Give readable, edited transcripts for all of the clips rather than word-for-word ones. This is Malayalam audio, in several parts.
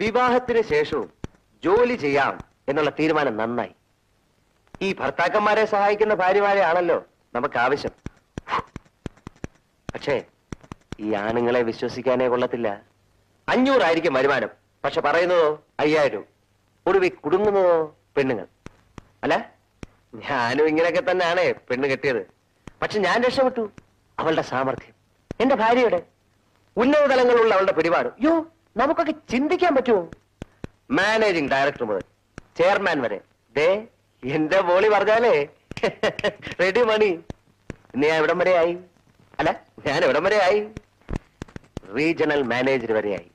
വിവാഹത്തിന് ശേഷവും ജോലി ചെയ്യാം എന്നുള്ള തീരുമാനം നന്നായി. ഈ ഭർത്താക്കന്മാരെ സഹായിക്കുന്ന ഭാര്യമാരെയാണല്ലോ നമുക്ക് ആവശ്യം. പക്ഷേ ഈ ആണുങ്ങളെ വിശ്വസിക്കാനേ കൊള്ളത്തില്ല. 500 ആയിരിക്കും വരുമാനം, പക്ഷെ പറയുന്നതോ 5000. ഒടുവിൽ കുടുങ്ങുന്നതോ പെണ്ണുങ്ങൾ. അല്ല, ഞാനും ഇങ്ങനെയൊക്കെ തന്നെയാണ് പെണ്ണ് കെട്ടിയത്. പക്ഷെ ഞാൻ രക്ഷപ്പെട്ടു. അവളുടെ സാമർഥ്യം, എന്റെ ഭാര്യയുടെ ഉന്നത തലങ്ങളിലുള്ള അവളുടെ പിടിപാട്, യോ നമുക്കൊക്കെ ചിന്തിക്കാൻ പറ്റുമോ? മാനേജിംഗ് ഡയറക്ടർ മുതൽ ചെയർമാൻ വരെ. ദേ എന്റെ ബോളി പറഞ്ഞാലേ റെഡി മണി. ഇന്ന് ഞാൻ എവിടം വരെയായി? അല്ല, ഞാൻ എവിടം വരെയായി? റീജിയണൽ മാനേജർ വരെയായി.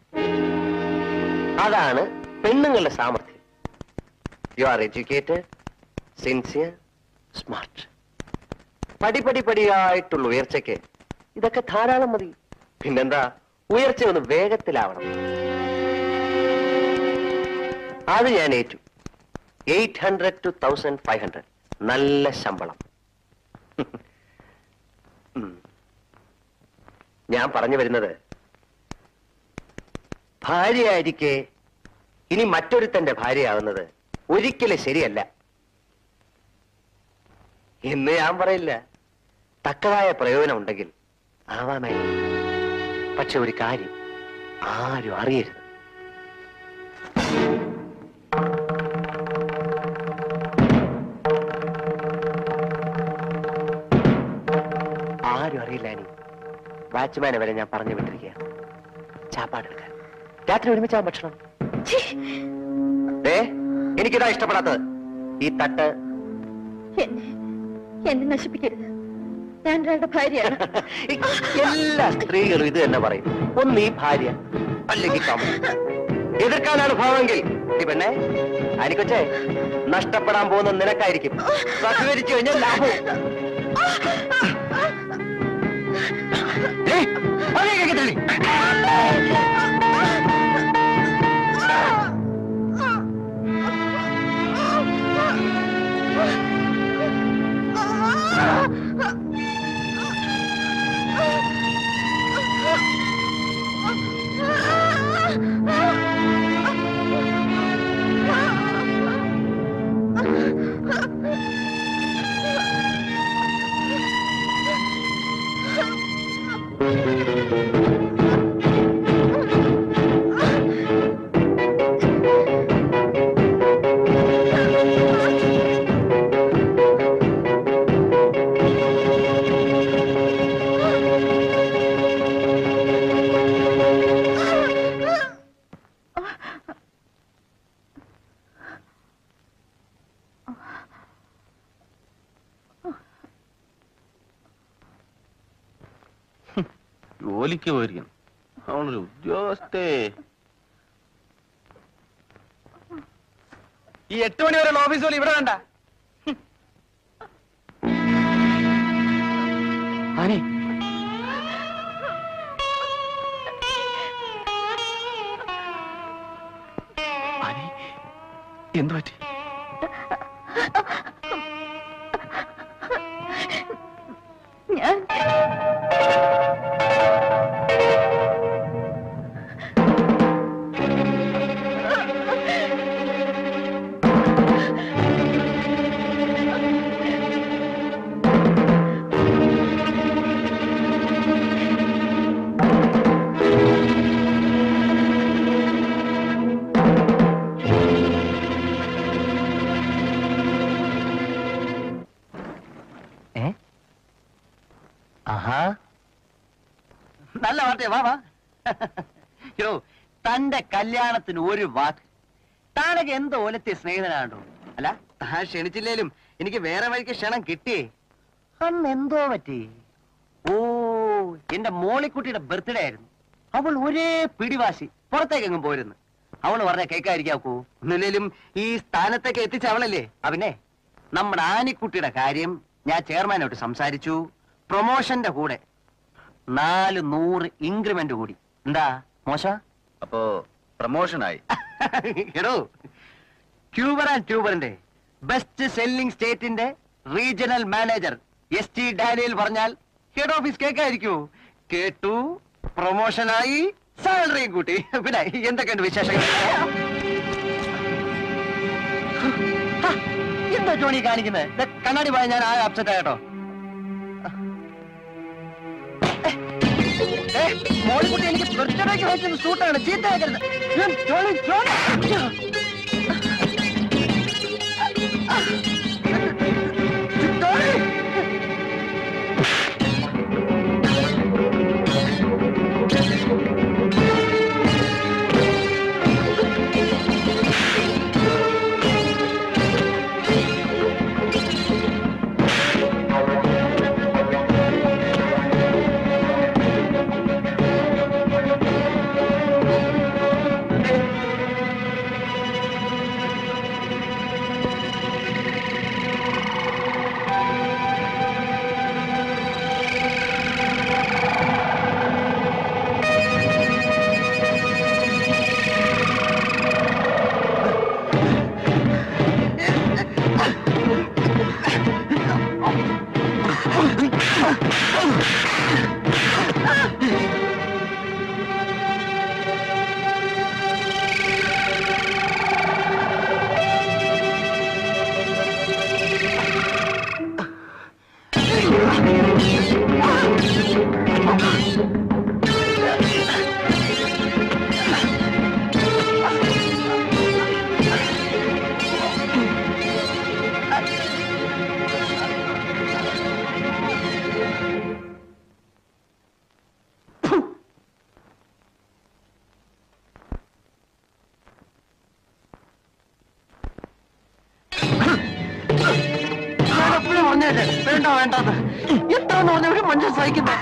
അതാണ് പെണ്ണുങ്ങളുടെ സാമർഥ്യം. You are educated, sincere, smart. പടിയായിട്ടുള്ള ഉയർച്ചയ്ക്ക് ഇതൊക്കെ ധാരാളം മതി. പിന്നെന്താ, ഉയർച്ച ഒന്ന് വേഗത്തിലാവണം. അത് ഞാൻ ഏറ്റു. 800 to 1500 നല്ല ശമ്പളം. ഞാൻ പറഞ്ഞു വരുന്നത്, ഭാര്യയായിരിക്കെ ഇനി മറ്റൊരുത്തന്റെ ഭാര്യയാവുന്നത് ഒരിക്കലും ശരിയല്ല എന്ന് ഞാൻ പറയില്ല. തക്കതായ പ്രയോജനം ഉണ്ടെങ്കിൽ ആവാമായിരുന്നു. പക്ഷെ ഒരു കാര്യം ആരും അറിയരുത്. ആരും അറിയില്ല. ഇനി വാച്ച്മാനെ വരെ ഞാൻ പറഞ്ഞു വിട്ടിരിക്കുക ചാപ്പാടെടുക്കാൻ. രാത്രി ഒരുമിച്ചാ ഭക്ഷണം. എനിക്കിതാ ഇഷ്ടപ്പെടാത്തത്. ഈ തട്ട് എന്നെ നശിപ്പിക്കരുത്. ഞാൻ ഒരാളുടെ ഭാര്യയാണ്. എല്ലാ സ്ത്രീകളും ഇത് തന്നെ പറയും. ഒന്ന് ഈ ഭാര്യ, അല്ലെങ്കിൽ എതിർക്കാനാണ് ഭാവമെങ്കിൽ ഈ പെണ്ണെ അനിക്കൊച്ചേ നഷ്ടപ്പെടാൻ പോകുന്ന നിനക്കായിരിക്കും. സഹകരിച്ചു കഴിഞ്ഞാൽ ലാഭവും. ജോലിക്ക് പോയിരിക്കും അവളൊരു ഉദ്യോഗസ്ഥേ. ഈ 8 മണി വരെയുള്ള ഓഫീസ് ജോലി ഇവിടെ വേണ്ട. എന്തു പറ്റി? ഞാൻ നല്ല വാർത്തയാ. വാ വാ. യോ, തന്റെ കല്യാണത്തിന് ഒരു വാക്ക്. താനൊക്കെ എന്തോ ഓലത്തെ സ്നേഹിതനാണോ? അല്ല, താൻ ക്ഷണിച്ചില്ലേലും എനിക്ക് വേറെ വഴിക്ക് ക്ഷണം കിട്ടിയേ. അന്ന് എന്തോ പറ്റി? ഓ, എന്റെ മോളിക്കുട്ടിയുടെ ബർത്ത്ഡേ ആയിരുന്നു. അവൾ ഒരേ പിടിവാശി, പുറത്തേക്കെങ്ങും പോയിരുന്നു. അവള് പറഞ്ഞ കേൾക്കാതിരിക്കാക്കൂ. ഒന്നില്ലേലും ഈ സ്ഥാനത്തേക്ക് എത്തിച്ച അവളല്ലേ. അവനെ നമ്മുടെ ആനിക്കുട്ടിയുടെ കാര്യം ഞാൻ ചെയർമാനോട്ട് സംസാരിച്ചു. പ്രൊമോഷന്റെ കൂടെ 400 ഇൻക്രിമെന്റ് കൂടി. എന്താ മോശ? അപ്പോ പ്രമോഷനായി. എടോ, ട്യൂബർ ആൻഡ് ട്യൂബറിന്റെ ബെസ്റ്റ് സെല്ലിംഗ് സ്റ്റേറ്റിന്റെ റീജിയണൽ മാനേജർ ST ഡാനിയൽ പറഞ്ഞാൽ ഹെഡ് ഓഫീസ് കേൾക്കായിരിക്കൂ. കേട്ടു, പ്രൊമോഷനായി, സാലറിയും കൂട്ടി. പിന്നെ എന്തൊക്കെയുണ്ട് വിശേഷങ്ങൾ? എന്താ ജോണി കാണിക്കുന്നത്? കണ്ണാടി പോയാൽ ഞാൻ ആകെ അപ്സെറ്റ് ആയിട്ടോ. മോളിക്കുട്ടി എനിക്ക് ബർത്ത്ഡേക്ക് വെച്ചത് സൂട്ടാണ്, ചീത്തയാക്കരുത്. ജോണി ജോണി വേണ്ട വേണ്ടത് എന്താന്ന് പറഞ്ഞ ഒരു മനുഷ്യൻ സഹിക്കുന്നത്.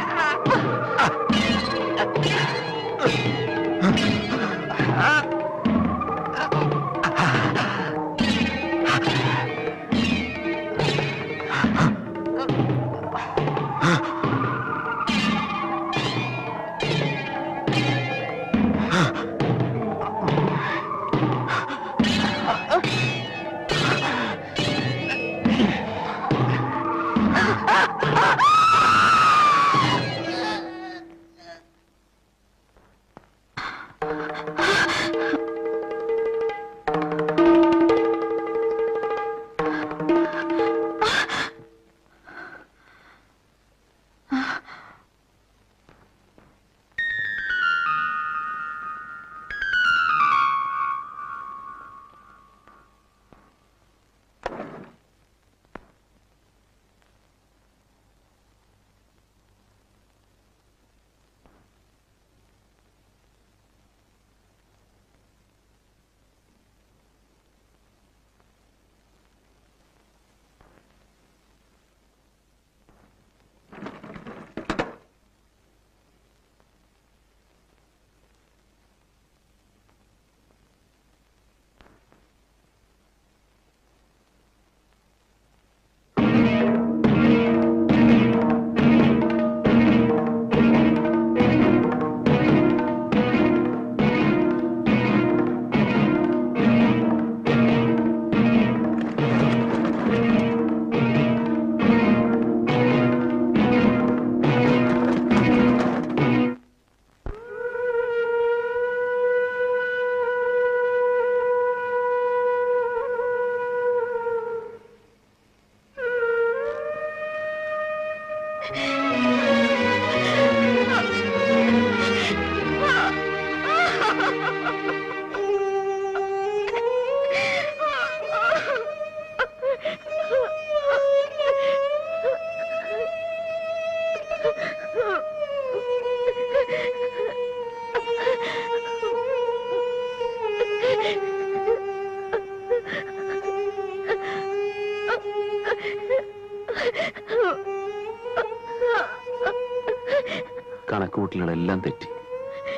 കണക്കുകൂട്ടലുകളെല്ലാം തെറ്റി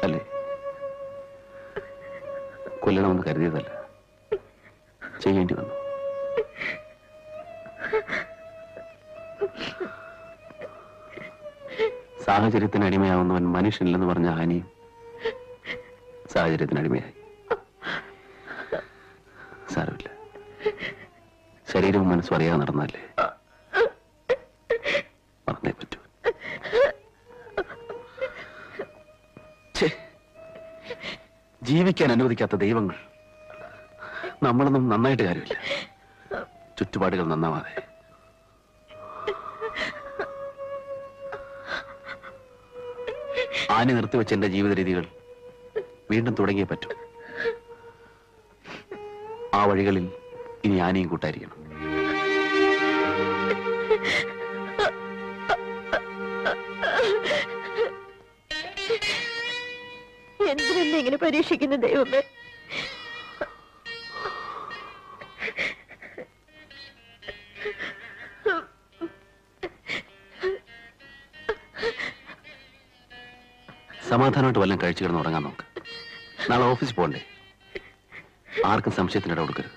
അല്ലേ? കൊല്ലണമെന്ന് കരുതിയതല്ല, ചെയ്യേണ്ടി വന്നു. സാഹചര്യത്തിന് അടിമയാവുന്നവൻ മനുഷ്യനില്ലെന്ന് പറഞ്ഞ ആനയും സാഹചര്യത്തിന് അടിമയായി. സാരമില്ല, ശരീരവും മനസ്സും അറിയാതെ നടന്നല്ലേ, പറഞ്ഞേ പറ്റൂ. ജീവിക്കാൻ അനുവദിക്കാത്ത ദൈവങ്ങൾ. നമ്മളൊന്നും നന്നായിട്ട് കാര്യമില്ല, ചുറ്റുപാടുകൾ നന്നാവാതെ. ആനി നിർത്തിവെച്ച എന്റെ ജീവിത രീതികൾ വീണ്ടും തുടങ്ങിയേ പറ്റൂ. ആ വഴികളിൽ ഇനി ആനയും കൂട്ടായിരിക്കണം. എന്തിനെന്നെ ഇങ്ങനെ പരീക്ഷിക്കുന്ന ദൈവമേ? സമാധാനമായിട്ട് വല്ലതും കഴിച്ചു കിടന്ന് ഉറങ്ങാൻ നോക്ക്. നാളെ ഓഫീസിൽ പോകണ്ടേ? ആർക്കും സംശയത്തിനിട കൊടുക്കരുത്.